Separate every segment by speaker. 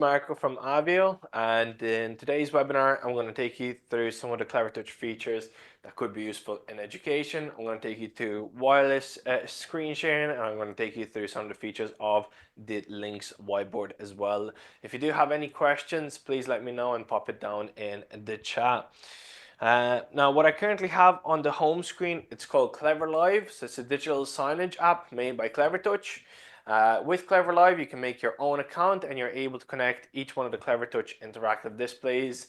Speaker 1: Marco from Avio, and in today's webinar I'm going to take you through some of the Clevertouch features that could be useful in education. I'm going to take you to wireless screen sharing, and I'm going to take you through some of the features of the Links whiteboard as well. If you do have any questions, please let me know and pop it down in the chat. Now what I currently have on the home screen, it's called Clever Live. So it's a digital signage app made by Clevertouch. With Clever Live, you can make your own account and you're able to connect each one of the Clevertouch interactive displays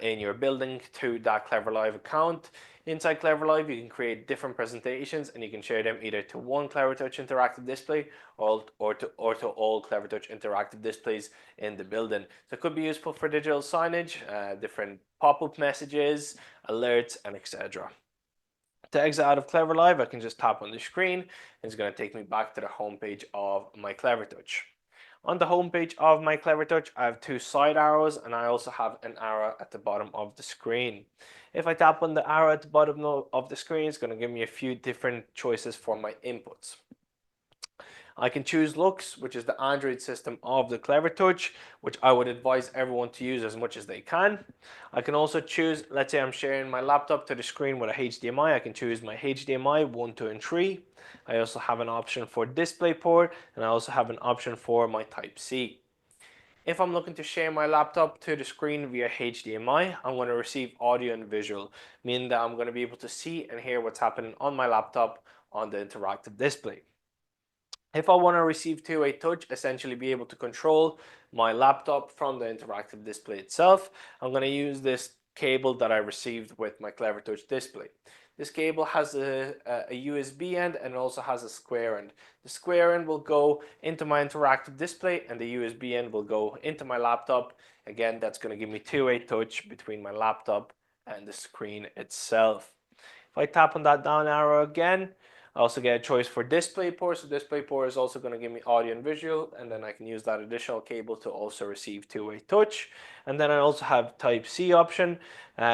Speaker 1: in your building to that Clever Live account. Inside Clever Live, you can create different presentations and you can share them either to one Clevertouch interactive display or to all Clevertouch interactive displays in the building. So it could be useful for digital signage, different pop-up messages, alerts, and etc. To exit out of Clever Live, I can just tap on the screen and it's going to take me back to the home page of my Clevertouch. On the home page of my Clevertouch, I have two side arrows and I also have an arrow at the bottom of the screen. If I tap on the arrow at the bottom of the screen, it's going to give me a few different choices for my inputs. I can choose Lux, which is the Android system of the Clevertouch, which I would advise everyone to use as much as they can. I can also choose, let's say I'm sharing my laptop to the screen with a HDMI, I can choose my HDMI 1, 2, and 3. I also have an option for DisplayPort, and I also have an option for my Type-C. If I'm looking to share my laptop to the screen via HDMI, I'm going to receive audio and visual, meaning that I'm going to be able to see and hear what's happening on my laptop on the interactive display. If I want to receive two-way touch, essentially be able to control my laptop from the interactive display itself, I'm going to use this cable that I received with my Clevertouch display. This cable has a USB end and also has a square end. The square end will go into my interactive display and the USB end will go into my laptop. Again, that's going to give me two-way touch between my laptop and the screen itself. If I tap on that down arrow again, I also get a choice for DisplayPort. So DisplayPort is also going to give me audio and visual, and then I can use that additional cable to also receive two-way touch. And then I also have Type-C option.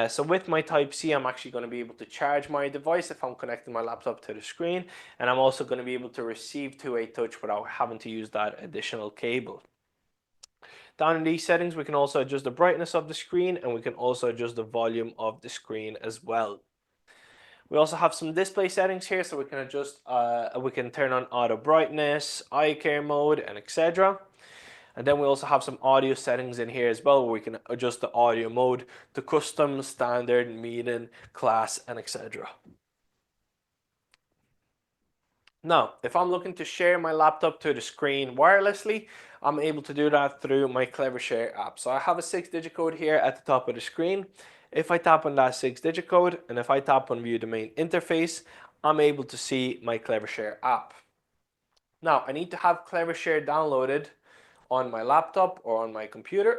Speaker 1: So with my Type-C, I'm actually going to be able to charge my device if I'm connecting my laptop to the screen, and I'm also going to be able to receive two-way touch without having to use that additional cable. Down in these settings, we can also adjust the brightness of the screen, and we can also adjust the volume of the screen as well. We also have some display settings here, so we can adjust, we can turn on auto brightness, eye care mode, and etc. And then we also have some audio settings in here as well, where we can adjust the audio mode to custom, standard, medium, class, and etc. Now, if I'm looking to share my laptop to the screen wirelessly, I'm able to do that through my Clevershare app. So I have a 6-digit code here at the top of the screen. If I tap on that 6-digit code and if I tap on view the main interface, I'm able to see my Clevershare app. Now, I need to have Clevershare downloaded on my laptop or on my computer.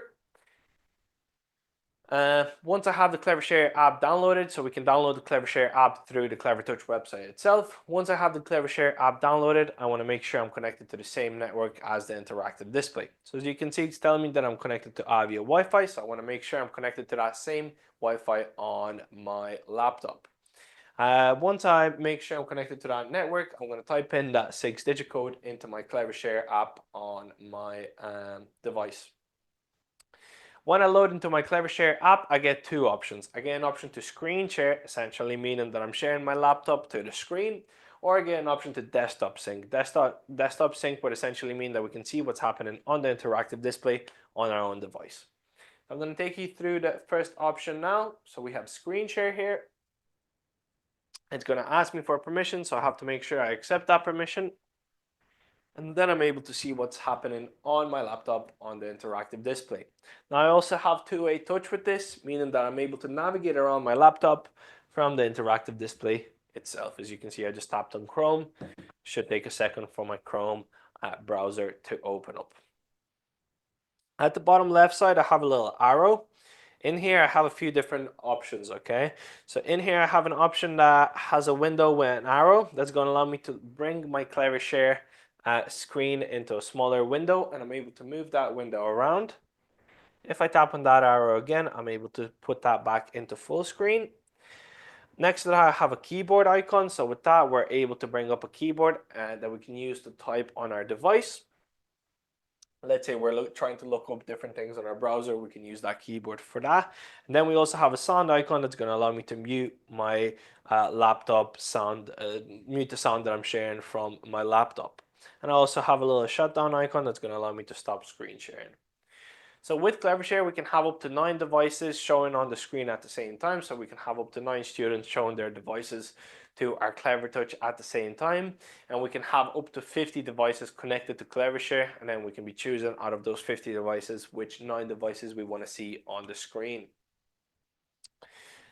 Speaker 1: Once I have the Clevershare app downloaded, so we can download the Clevershare app through the Clevertouch website itself. Once I have the Clevershare app downloaded, I want to make sure I'm connected to the same network as the interactive display. So as you can see, it's telling me that I'm connected to Avio Wi-Fi, so I want to make sure I'm connected to that same Wi-Fi on my laptop. Once I make sure I'm connected to that network, I'm going to type in that 6-digit code into my Clevershare app on my device. When I load into my Clevershare app, I get two options. I get an option to screen share, essentially meaning that I'm sharing my laptop to the screen, or I get an option to desktop sync. Desktop sync would essentially mean that we can see what's happening on the interactive display on our own device. I'm going to take you through the first option now. So we have screen share here. It's going to ask me for permission, so I have to make sure I accept that permission. And then I'm able to see what's happening on my laptop on the interactive display. Now I also have two-way touch with this, meaning that I'm able to navigate around my laptop from the interactive display itself. As you can see, I just tapped on Chrome. Should take a second for my Chrome browser to open up. At the bottom left side, I have a little arrow. In here, I have a few different options, okay? So in here, I have an option that has a window with an arrow. That's going to allow me to bring my Clevershare screen into a smaller window, and I'm able to move that window around. If I tap on that arrow again, I'm able to put that back into full screen. Next to that, I have a keyboard icon. So with that, we're able to bring up a keyboard that we can use to type on our device. Let's say we're trying to look up different things on our browser, we can use that keyboard for that. And then we also have a sound icon that's going to allow me to mute my laptop sound, mute the sound that I'm sharing from my laptop. And I also have a little shutdown icon that's going to allow me to stop screen sharing. So with Clevershare, we can have up to 9 devices showing on the screen at the same time. So we can have up to 9 students showing their devices to our Clevertouch at the same time. And we can have up to 50 devices connected to Clevershare. And then we can be choosing out of those 50 devices which 9 devices we want to see on the screen.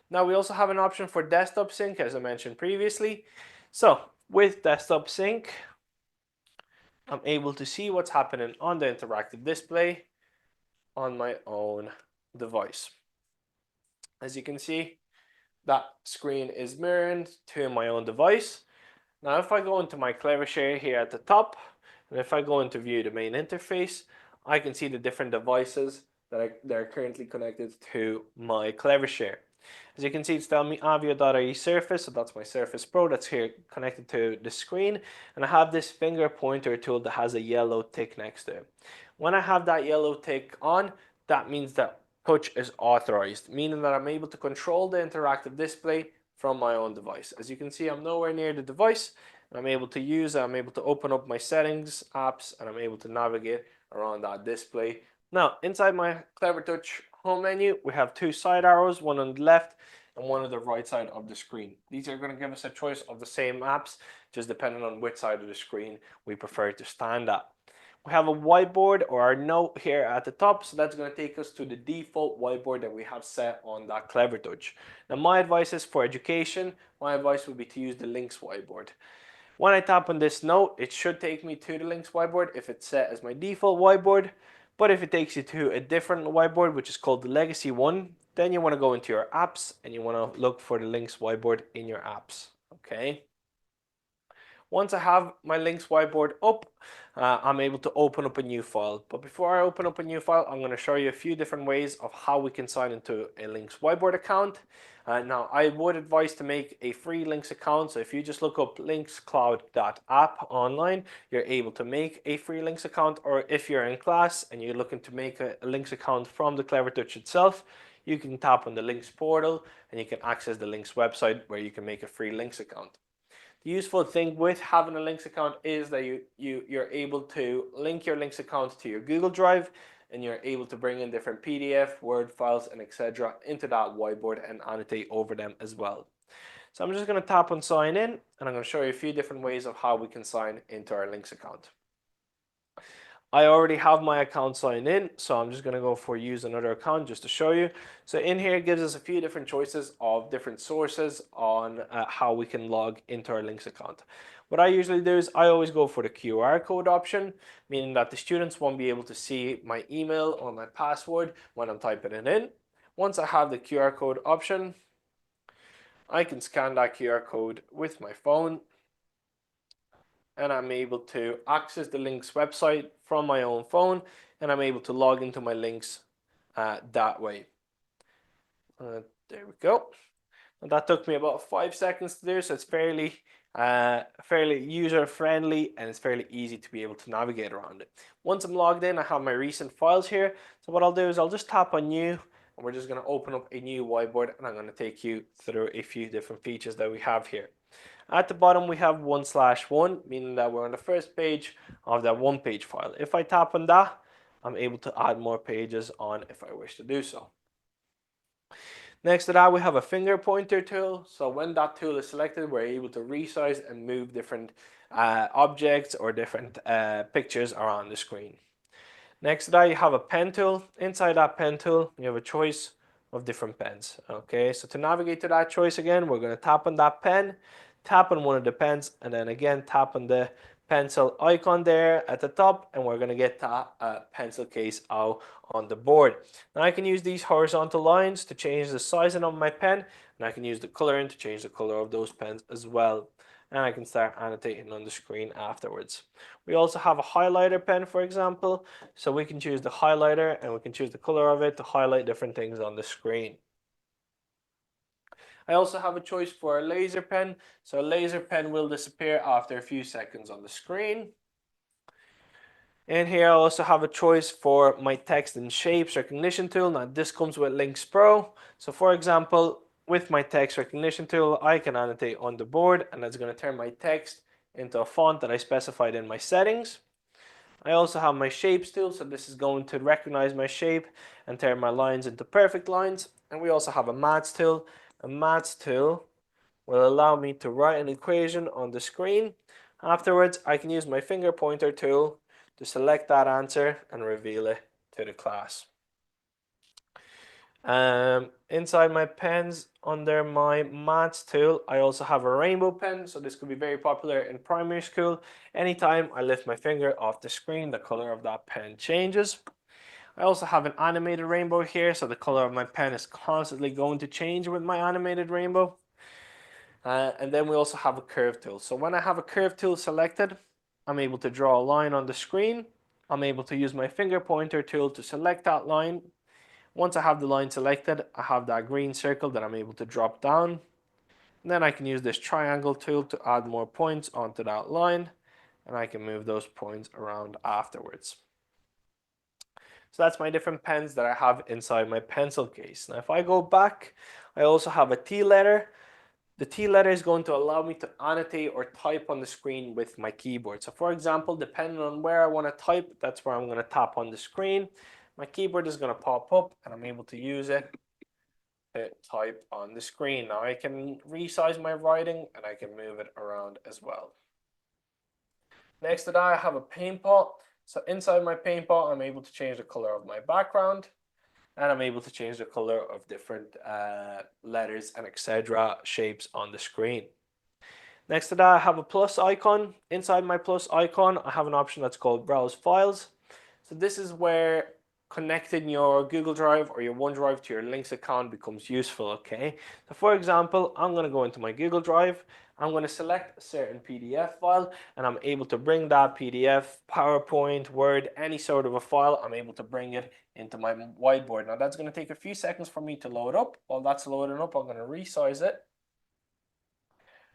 Speaker 1: Now we also have an option for desktop sync, as I mentioned previously. So with desktop sync, I'm able to see what's happening on the interactive display on my own device. As you can see, that screen is mirrored to my own device. Now if I go into my Clevershare here at the top, and if I go into view the main interface, I can see the different devices that are currently connected to my Clevershare. As you can see, it's telling me avio.ie Surface, so that's my Surface Pro that's here connected to the screen. And I have this finger pointer tool that has a yellow tick next to it. When I have that yellow tick on, that means that touch is authorized, meaning that I'm able to control the interactive display from my own device. As you can see, I'm nowhere near the device. I'm able to open up my settings, apps, and I'm able to navigate around that display. Now, inside my Clevertouch home menu, we have 2 side arrows, one on the left and one on the right side of the screen. These are going to give us a choice of the same apps, just depending on which side of the screen we prefer to stand at. We have a whiteboard or our note here at the top, so that's going to take us to the default whiteboard that we have set on that Clevertouch. Now my advice is for education, my advice would be to use the Links whiteboard. When I tap on this note, it should take me to the Links whiteboard if it's set as my default whiteboard. But if it takes you to a different whiteboard, which is called the Legacy one, then you want to go into your apps and you want to look for the Links whiteboard in your apps. Okay. Once I have my Links whiteboard up, I'm able to open up a new file. But before I open up a new file, I'm going to show you a few different ways of how we can sign into a Links whiteboard account. Now, I would advise to make a free Links account. So if you just look up linkscloud.app online, you're able to make a free Links account. Or if you're in class and you're looking to make a Links account from the Clevertouch itself, you can tap on the Links portal and you can access the Links website where you can make a free Links account. The useful thing with having a Links account is that you're able to link your Links account to your Google Drive, and you're able to bring in different PDF, Word files, and etc. into that whiteboard and annotate over them as well. So I'm just going to tap on sign in, and I'm going to show you a few different ways of how we can sign into our Links account. I already have my account signed in, so I'm just going to go for use another account just to show you. So in here it gives us a few different choices of different sources on how we can log into our Links account. What I usually do is I always go for the QR code option, meaning that the students won't be able to see my email or my password when I'm typing it in. Once I have the QR code option, I can scan that QR code with my phone, and I'm able to access the Links website from my own phone, and I'm able to log into my Links that way. There we go. And that took me about 5 seconds to do, so it's fairly user friendly, and it's fairly easy to be able to navigate around it. Once I'm logged in, I have my recent files here. So what I'll do is I'll just tap on new, and we're just going to open up a new whiteboard, and I'm going to take you through a few different features that we have here. At the bottom we have 1/1, meaning that we're on the first page of that one page file. If I tap on that, I'm able to add more pages on if I wish to do so. Next to that, we have a finger pointer tool. So when that tool is selected, we're able to resize and move different objects or different pictures around the screen. Next to that, you have a pen tool. Inside that pen tool, you have a choice of different pens. Okay, so to navigate to that choice again, we're going to tap on that pen, tap on one of the pens, and then again tap on the pencil icon there at the top, and we're going to get that pencil case out on the board. Now I can use these horizontal lines to change the sizing of my pen, and I can use the coloring to change the color of those pens as well. And I can start annotating on the screen afterwards. We also have a highlighter pen, for example, so we can choose the highlighter and we can choose the color of it to highlight different things on the screen. I also have a choice for a laser pen, so a laser pen will disappear after a few seconds on the screen. In here, I also have a choice for my text and shapes recognition tool. Now this comes with Links Pro. So for example, with my text recognition tool, I can annotate on the board and it's going to turn my text into a font that I specified in my settings. I also have my shapes tool, so this is going to recognize my shape and turn my lines into perfect lines. And we also have a maths tool. A maths tool will allow me to write an equation on the screen. Afterwards, I can use my finger pointer tool to select that answer and reveal it to the class. Inside my pens, under my maths tool, I also have a rainbow pen, so this could be very popular in primary school. Anytime I lift my finger off the screen, the color of that pen changes. I also have an animated rainbow here, so the color of my pen is constantly going to change with my animated rainbow. And then we also have a curve tool. So when I have a curve tool selected, I'm able to draw a line on the screen. I'm able to use my finger pointer tool to select that line. Once I have the line selected, I have that green circle that I'm able to drop down. And then I can use this triangle tool to add more points onto that line, and I can move those points around afterwards. So that's my different pens that I have inside my pencil case. Now if I go back, I also have a T letter. The T letter is going to allow me to annotate or type on the screen with my keyboard. So for example, depending on where I want to type, that's where I'm going to tap on the screen. My keyboard is going to pop up and I'm able to use it to type on the screen. Now I can resize my writing and I can move it around as well. Next to that, I have a paint pot. So inside my paint pot, I'm able to change the color of my background. And I'm able to change the color of different letters and etc. shapes on the screen. Next to that, I have a plus icon. Inside my plus icon, I have an option that's called Browse Files. So this is where connecting your Google Drive or your OneDrive to your Links account becomes useful, okay? So for example, I'm going to go into my Google Drive. I'm going to select a certain PDF file and I'm able to bring that PDF, PowerPoint, Word, any sort of a file, I'm able to bring it into my whiteboard. Now that's going to take a few seconds for me to load up. While that's loading up, I'm going to resize it.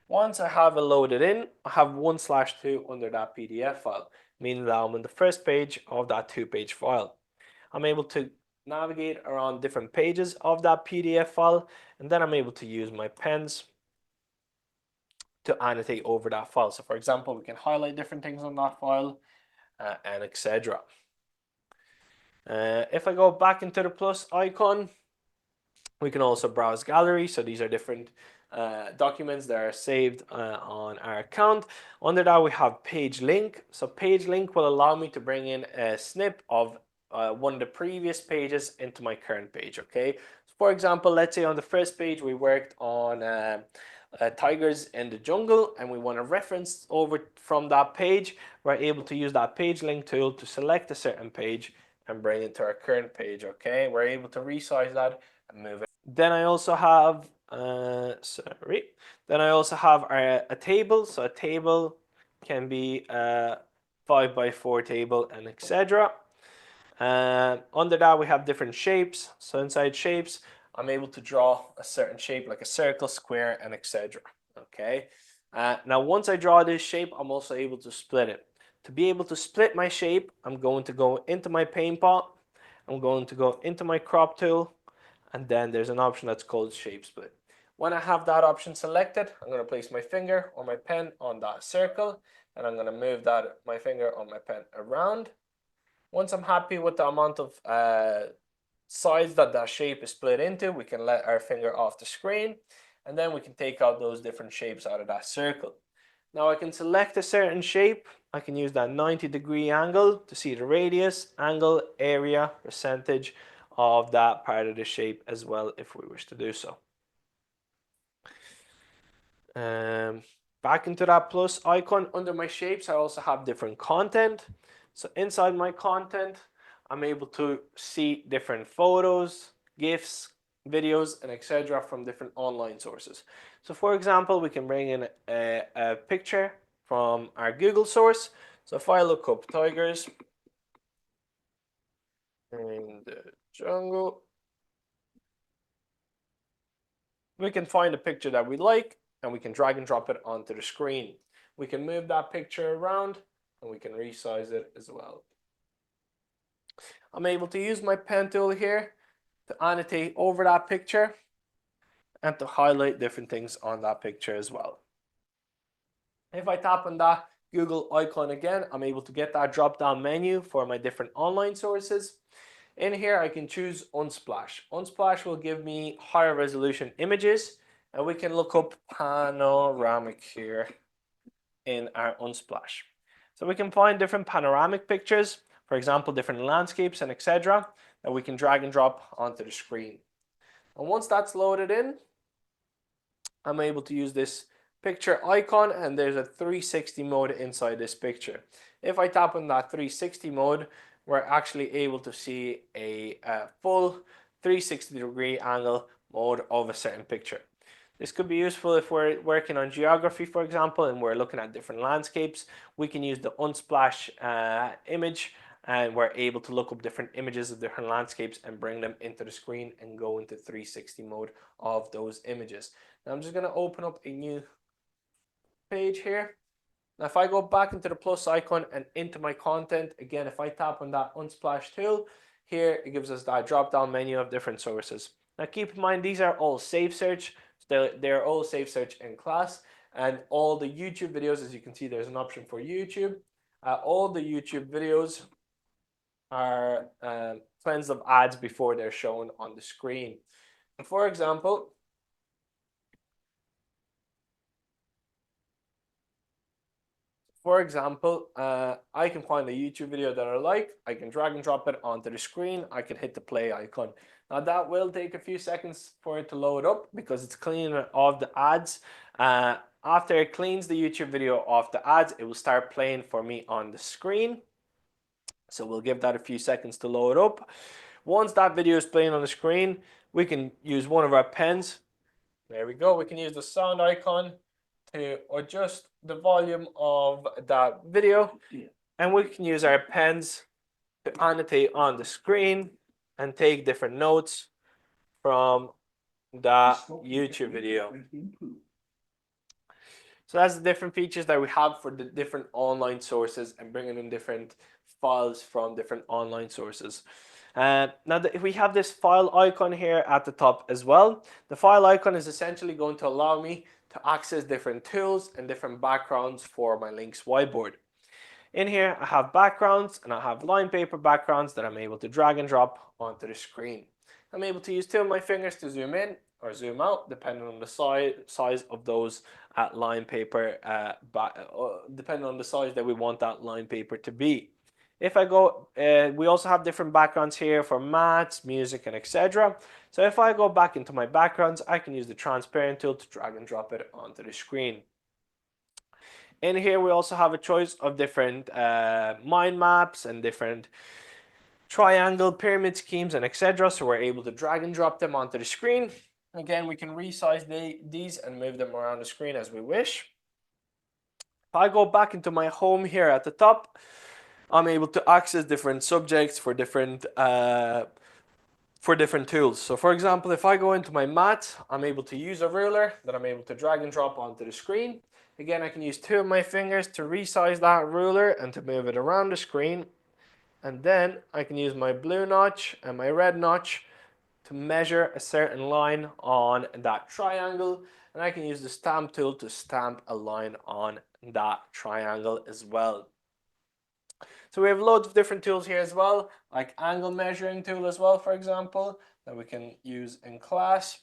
Speaker 1: Once I have it loaded in, I have 1/2 under that PDF file, meaning that I'm on the first page of that 2-page file. I'm able to navigate around different pages of that PDF file, and then I'm able to use my pens to annotate over that file. So for example, we can highlight different things on that file and etc. If I go back into the plus icon, we can also browse gallery. So these are different documents that are saved on our account. Under that, we have page link. So page link will allow me to bring in a snip of one of the previous pages into my current page, okay? So for example, let's say on the first page we worked on tigers in the jungle and we want to reference over from that page. We're able to use that page link tool to select a certain page and bring it to our current page, okay? We're able to resize that and move it. Then I also have a table. So a table can be a 5x4 table and etc. Under that we have different shapes. So inside shapes, I'm able to draw a certain shape like a circle, square, and etc. Okay. Now once I draw this shape, I'm also able to split it. To be able to split my shape, I'm going to go into my paint pot. I'm going to go into my crop tool, and then there's an option that's called shape split. When I have that option selected, I'm going to place my finger or my pen on that circle, and I'm going to move my finger or my pen around. Once I'm happy with the amount of sides that shape is split into, we can let our finger off the screen, and then we can take out those different shapes out of that circle. Now I can select a certain shape. I can use that 90-degree angle to see the radius, angle, area, percentage of that part of the shape as well if we wish to do so. Back into that plus icon under my shapes, I also have different content. So inside my content, I'm able to see different photos, GIFs, videos, and etc. from different online sources. So for example, we can bring in a picture from our Google source. So if I look up tigers in the jungle, we can find a picture that we like and we can drag and drop it onto the screen. We can move that picture around and we can resize it as well. I'm able to use my pen tool here to annotate over that picture and to highlight different things on that picture as well. If I tap on that Google icon again, I'm able to get that drop down menu for my different online sources. In here, I can choose Unsplash. Unsplash will give me higher resolution images, and we can look up panoramic here in our Unsplash. So we can find different panoramic pictures, for example, different landscapes and etc. that we can drag and drop onto the screen. And once that's loaded in, I'm able to use this picture icon, and there's a 360 mode inside this picture. If I tap on that 360 mode, we're actually able to see a full 360-degree angle mode of a certain picture. This could be useful if we're working on geography, for example, and we're looking at different landscapes. We can use the Unsplash image, and we're able to look up different images of different landscapes and bring them into the screen and go into 360 mode of those images. Now I'm just going to open up a new page here. Now if I go back into the plus icon and into my content, again, if I tap on that Unsplash tool, here it gives us that drop down menu of different sources. Now keep in mind, these are all safe search. They're all safe search in class, and all the YouTube videos, as you can see, there's an option for YouTube. All the YouTube videos are cleansed of ads before they're shown on the screen. For example, I can find a YouTube video that I like, I can drag and drop it onto the screen, I can hit the play icon. Now that will take a few seconds for it to load up because it's cleaning off the ads. After it cleans the YouTube video off the ads, it will start playing for me on the screen. So we'll give that a few seconds to load up. Once that video is playing on the screen, we can use one of our pens. There we go. We can use the sound icon to adjust the volume of that video, and we can use our pens to annotate on the screen and take different notes from that YouTube video. So that's the different features that we have for the different online sources and bringing in different files from different online sources. Now if we have this file icon here at the top as well, the file icon is essentially going to allow me to access different tools and different backgrounds for my links whiteboard. In here, I have backgrounds and I have line paper backgrounds that I'm able to drag and drop onto the screen. I'm able to use two of my fingers to zoom in or zoom out, depending on the size of those line paper, depending on the size that we want that line paper to be. If I go, we also have different backgrounds here for maths, music, and etc. So if I go back into my backgrounds, I can use the transparent tool to drag and drop it onto the screen. In here, we also have a choice of different mind maps and different triangle, pyramid schemes, and etc. So we're able to drag and drop them onto the screen. Again, we can resize these and move them around the screen as we wish. If I go back into my home here at the top, I'm able to access different subjects for different tools. So for example, if I go into my math, I'm able to use a ruler that I'm able to drag and drop onto the screen. Again, I can use two of my fingers to resize that ruler and to move it around the screen. And then I can use my blue notch and my red notch to measure a certain line on that triangle. And I can use the stamp tool to stamp a line on that triangle as well. So we have loads of different tools here as well, like angle measuring tool as well, for example, that we can use in class.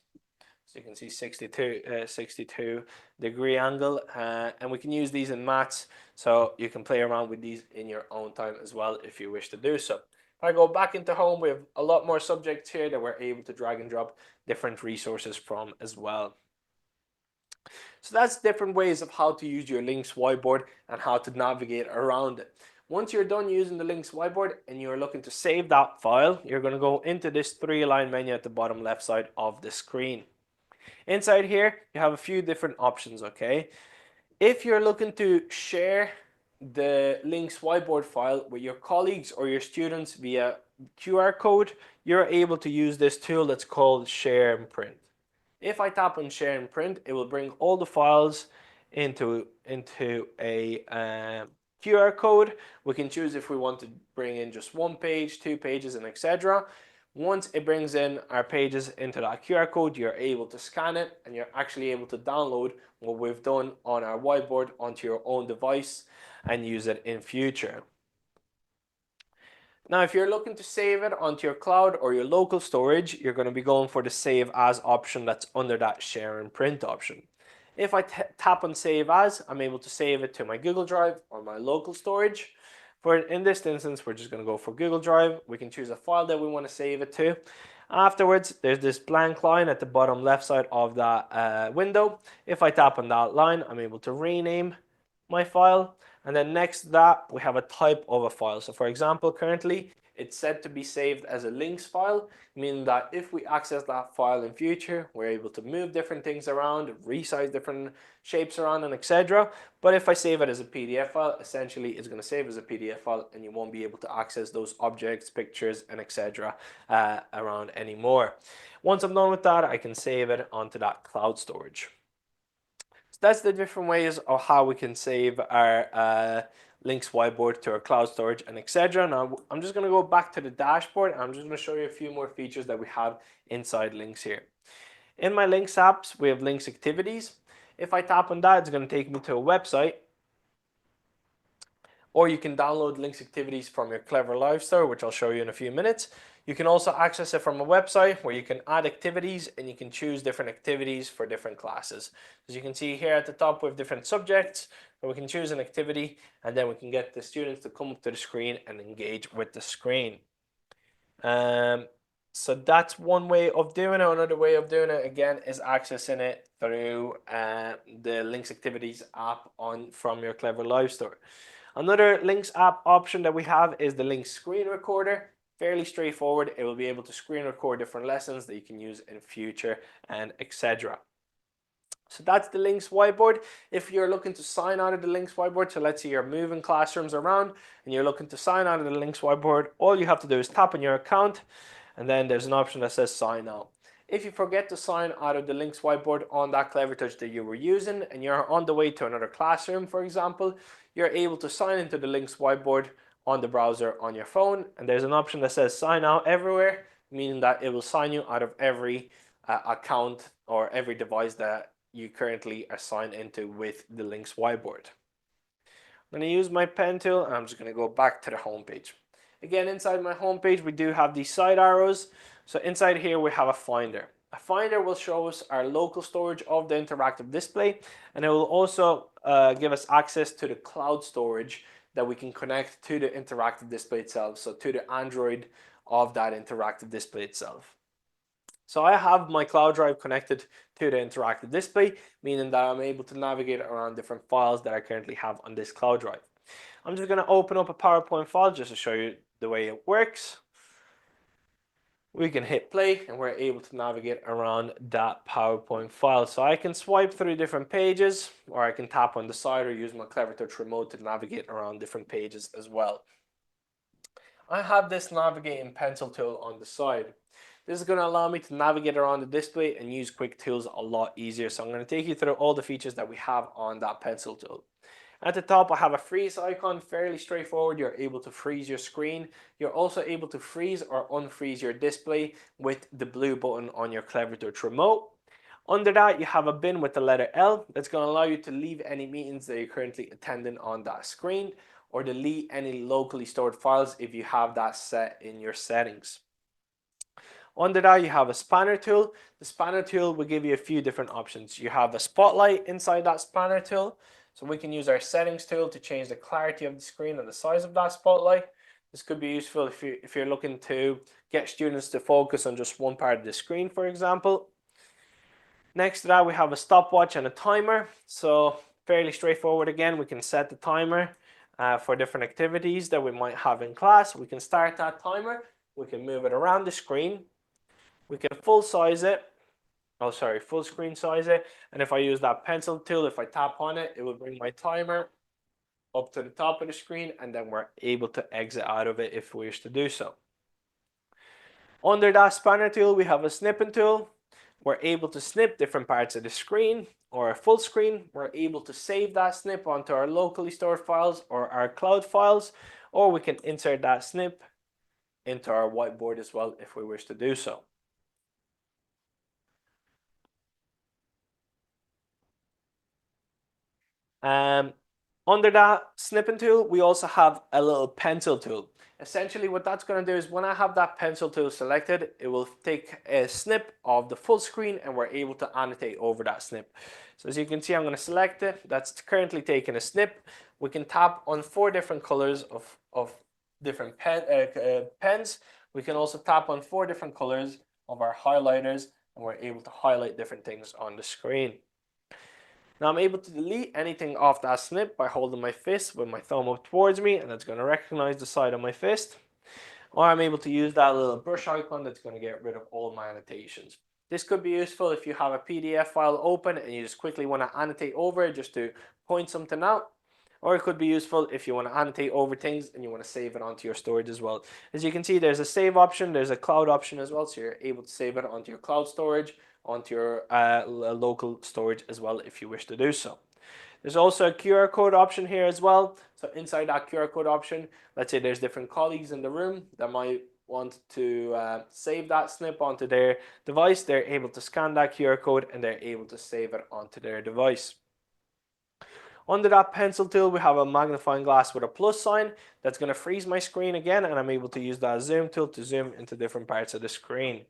Speaker 1: So you can see 62 degree angle, and we can use these in maths, so you can play around with these in your own time as well if you wish to do so. If I go back into home, we have a lot more subjects here that we're able to drag and drop different resources from as well. So that's different ways of how to use your links whiteboard and how to navigate around it. Once you're done using the links whiteboard and you're looking to save that file, you're going to go into this three-line menu at the bottom left side of the screen. Inside here, you have a few different options, okay? If you're looking to share the links whiteboard file with your colleagues or your students via QR code, you're able to use this tool that's called Share and Print. If I tap on Share and Print, it will bring all the files into a QR code. We can choose if we want to bring in just 1 page, 2 pages, and etc. Once it brings in our pages into that QR code, you're able to scan it and you're actually able to download what we've done on our whiteboard onto your own device and use it in future. Now, if you're looking to save it onto your cloud or your local storage, you're going to be going for the save as option that's under that share and print option. If I tap on save as, I'm able to save it to my Google Drive or my local storage. In this instance, we're just going to go for Google Drive. We can choose a file that we want to save it to. Afterwards, there's this blank line at the bottom left side of that window. If I tap on that line, I'm able to rename my file. And then next to that, we have a type of a file. So for example, currently, it's set to be saved as a links file, meaning that if we access that file in future, we're able to move different things around, resize different shapes around, and etc. But if I save it as a PDF file, essentially it's going to save as a PDF file and you won't be able to access those objects, pictures, and etc. Around anymore. Once I'm done with that, I can save it onto that cloud storage. So that's the different ways of how we can save our links whiteboard to our cloud storage and etc. Now I'm just going to go back to the dashboard and I'm just going to show you a few more features that we have inside links here. In my links apps, we have links activities. If I tap on that, it's going to take me to a website. Or you can download links activities from your Clevertouch store, which I'll show you in a few minutes. You can also access it from a website where you can add activities and you can choose different activities for different classes. As you can see here at the top, we have different subjects, and we can choose an activity and then we can get the students to come up to the screen and engage with the screen. So that's one way of doing it. Another way of doing it again is accessing it through the links activities app from your Clevertouch store. Another links app option that we have is the links screen recorder. Fairly straightforward. It will be able to screen record different lessons that you can use in future and etc. So that's the links whiteboard. If you're looking to sign out of the links whiteboard, so let's say you're moving classrooms around and you're looking to sign out of the links whiteboard, all you have to do is tap on your account and then there's an option that says sign out. If you forget to sign out of the links whiteboard on that Clevertouch that you were using and you're on the way to another classroom, for example, you're able to sign into the links whiteboard on the browser on your phone, and there's an option that says sign out everywhere, meaning that it will sign you out of every account or every device that you currently are signed into with the links whiteboard. I'm going to use my pen tool and I'm just going to go back to the home page. Again, inside my home page, we do have these side arrows. So inside here, we have a finder. A finder will show us our local storage of the interactive display, and it will also give us access to the cloud storage that we can connect to the interactive display itself, so to the Android of that interactive display itself. So I have my cloud drive connected to the interactive display, meaning that I'm able to navigate around different files that I currently have on this cloud drive. I'm just going to open up a PowerPoint file just to show you the way it works. We can hit play and we're able to navigate around that PowerPoint file. So I can swipe through different pages, or I can tap on the side or use my Clevertouch remote to navigate around different pages as well. I have this navigating pencil tool on the side. This is going to allow me to navigate around the display and use quick tools a lot easier. So I'm going to take you through all the features that we have on that pencil tool. At the top, I have a freeze icon, fairly straightforward. You're able to freeze your screen. You're also able to freeze or unfreeze your display with the blue button on your Clevertouch remote. Under that, you have a bin with the letter L. That's going to allow you to leave any meetings that you're currently attending on that screen, or delete any locally stored files if you have that set in your settings. Under that, you have a spanner tool. The spanner tool will give you a few different options. You have a spotlight inside that spanner tool. So we can use our settings tool to change the clarity of the screen and the size of that spotlight. This could be useful if you're looking to get students to focus on just one part of the screen, for example. Next to that, we have a stopwatch and a timer. So fairly straightforward again, we can set the timer for different activities that we might have in class. We can start that timer. We can move it around the screen. We can full screen size it. And if I use that pencil tool, if I tap on it, it will bring my timer up to the top of the screen, and then we're able to exit out of it if we wish to do so. Under that spanner tool, we have a snipping tool. we're able to snip different parts of the screen or a full screen. We're able to save that snip onto our locally stored files or our cloud files, or we can insert that snip into our whiteboard as well if we wish to do so. Under that snipping tool, we also have a little pencil tool. Essentially what that's going to do is when I have that pencil tool selected, it will take a snip of the full screen and we're able to annotate over that snip. So as you can see, I'm going to select it. That's currently taking a snip. We can tap on 4 different colors of different pens. We can also tap on 4 different colors of our highlighters and we're able to highlight different things on the screen. Now I'm able to delete anything off that snip by holding my fist with my thumb up towards me, and that's going to recognize the side of my fist. Or I'm able to use that little brush icon that's going to get rid of all my annotations. This could be useful if you have a PDF file open and you just quickly want to annotate over it just to point something out. Or it could be useful if you want to annotate over things and you want to save it onto your storage as well. As you can see, there's a save option, there's a cloud option as well, so you're able to save it onto your cloud storage, onto your local storage as well if you wish to do so. There's also a QR code option here as well. So inside that QR code option, let's say there's different colleagues in the room that might want to save that snip onto their device. They're able to scan that QR code and they're able to save it onto their device. Under that pencil tool, we have a magnifying glass with a plus sign that's going to freeze my screen again, and I'm able to use that zoom tool to zoom into different parts of the screen.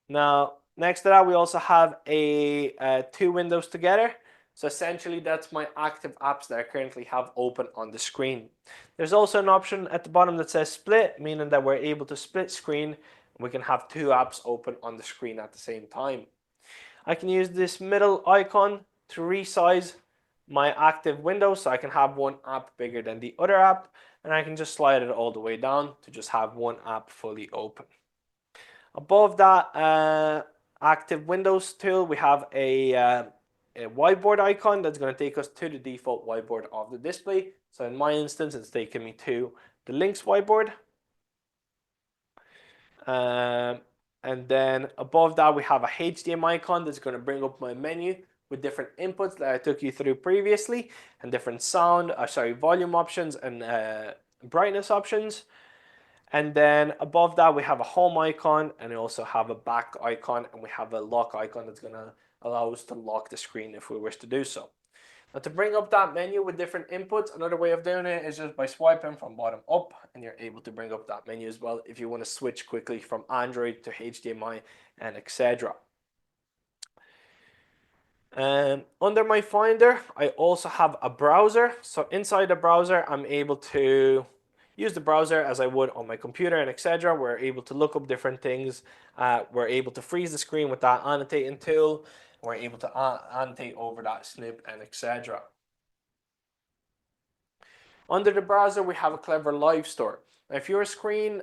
Speaker 1: Now, next to that, we also have a 2 windows together. So essentially, that's my active apps that I currently have open on the screen. There's also an option at the bottom that says split, meaning that we're able to split screen. We can have 2 apps open on the screen at the same time. I can use this middle icon to resize my active window so I can have one app bigger than the other app, and I can just slide it all the way down to just have one app fully open. Above that active windows tool, we have a whiteboard icon that's going to take us to the default whiteboard of the display. So in my instance, it's taking me to the links whiteboard. And then above that, we have a HDMI icon that's going to bring up my menu with different inputs that I took you through previously, and different volume options and brightness options. And then above that, we have a home icon, and we also have a back icon, and we have a lock icon that's going to allow us to lock the screen if we wish to do so. Now, to bring up that menu with different inputs, another way of doing it is just by swiping from bottom up, and you're able to bring up that menu as well if you want to switch quickly from Android to HDMI and etc. Under my Finder, I also have a browser. So inside the browser, I'm able to use the browser as I would on my computer and etc. We're able to look up different things. We're able to freeze the screen with that annotating tool. We're able to annotate over that snip and etc. Under the browser, we have a Clever Live Store. Now, if your screen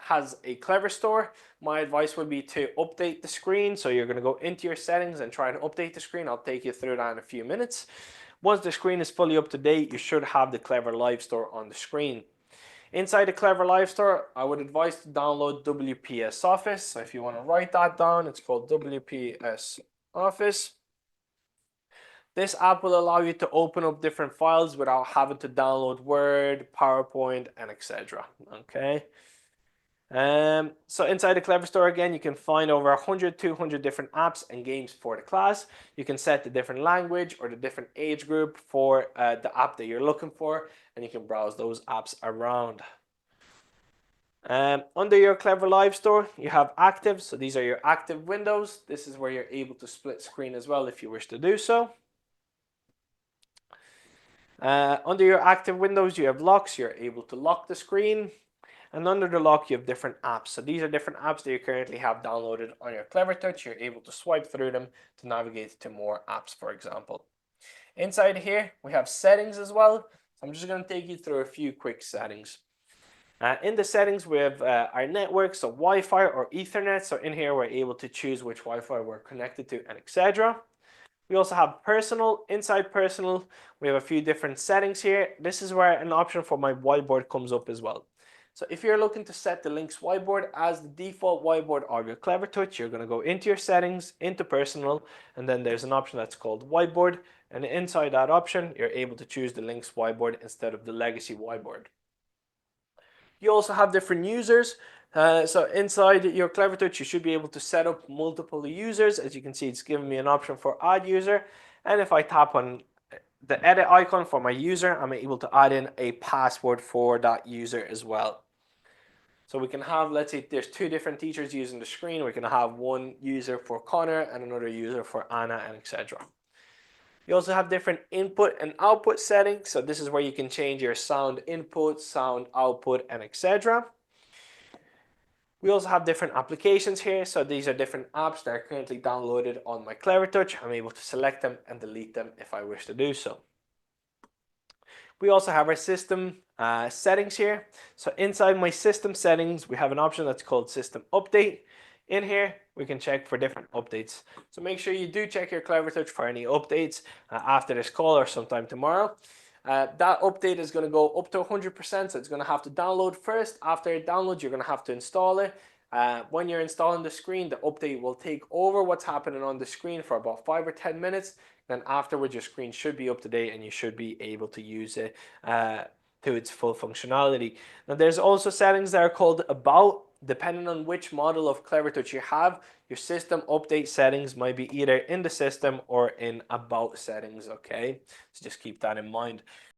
Speaker 1: has a Clever Store, my advice would be to update the screen. So you're going to go into your settings and try and update the screen. I'll take you through that in a few minutes. Once the screen is fully up to date, you should have the Clever Live Store on the screen. Inside the Clever Live Store, I would advise to download WPS Office. So if you want to write that down, it's called WPS Office. This app will allow you to open up different files without having to download Word, PowerPoint, and etc. Okay. So inside the Clever Store again, you can find over 100, 200 different apps and games for the class. You can set the different language or the different age group for the app that you're looking for, and you can browse those apps around. Under your Clever Live Store, you have active. So these are your active windows. This is where you're able to split screen as well if you wish to do so. Under your active windows, you have locks. You're able to lock the screen. And under the lock, you have different apps. So these are different apps that you currently have downloaded on your Clevertouch. You're able to swipe through them to navigate to more apps, for example. Inside here, we have settings as well. So I'm just going to take you through a few quick settings. In the settings, we have our network, so Wi-Fi or Ethernet. So in here, we're able to choose which Wi-Fi we're connected to and etc. We also have personal. Inside personal, we have a few different settings here. This is where an option for my whiteboard comes up as well. So if you're looking to set the Lynx whiteboard as the default whiteboard of your Clevertouch, you're going to go into your settings, into personal, and then there's an option that's called whiteboard. And inside that option, you're able to choose the Lynx whiteboard instead of the legacy whiteboard. You also have different users. So inside your Clevertouch, you should be able to set up multiple users. As you can see, it's giving me an option for add user. And if I tap on the edit icon for my user, I'm able to add in a password for that user as well. So we can have, let's say there's two different teachers using the screen. We can have one user for Connor and another user for Anna, and etc. You also have different input and output settings. So this is where you can change your sound input, sound output, and etc. We also have different applications here. So these are different apps that are currently downloaded on my Clevertouch. I'm able to select them and delete them if I wish to do so. We also have our system settings here. So inside my system settings, we have an option that's called system update. In here, we can check for different updates. So make sure you do check your Clevertouch for any updates after this call or sometime tomorrow. That update is going to go up to 100%, so it's going to have to download first. After it downloads, you're going to have to install it. When you're installing the screen, the update will take over what's happening on the screen for about 5 or 10 minutes. Then afterwards, your screen should be up to date and you should be able to use it to its full functionality. Now, there's also settings that are called about. Depending on which model of Clevertouch you have, your system update settings might be either in the system or in about settings, okay? So just keep that in mind.